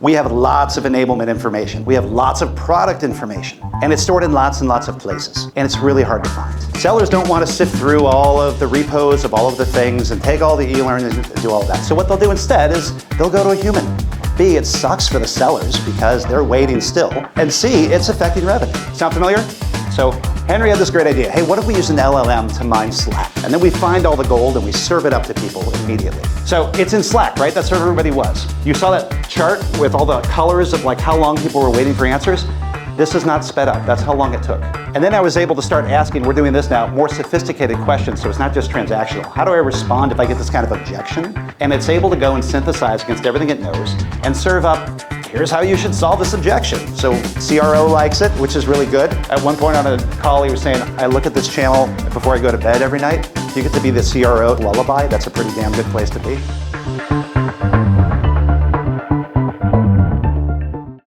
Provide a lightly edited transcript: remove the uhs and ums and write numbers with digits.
We have lots of enablement information. We have lots of product information, and it's stored in lots and lots of places, and it's really hard to find. Sellers don't want to sift through all of the repos of all of the things and take all the e-learning and do all of that. So what they'll do instead is they'll go to a human. B, it sucks for the sellers because they're waiting still. And C, it's affecting revenue. Sound familiar? So Henry had this great idea. Hey, what if we use an LLM to mine Slack? And then we find all the gold and we serve it up to people immediately. So it's in Slack, right? That's where everybody was. You saw that chart with all the colors of like how long people were waiting for answers? This is not sped up. That's how long it took. And then I was able to start asking, we're doing this now, more sophisticated questions, so it's not just transactional. How do I respond if I get this kind of objection? And it's able to go and synthesize against everything it knows and serve up, here's how you should solve this objection. So CRO likes it, which is really good. At one point on a call, he was saying, I look at this channel before I go to bed every night. You get to be the CRO lullaby. That's a pretty damn good place to be.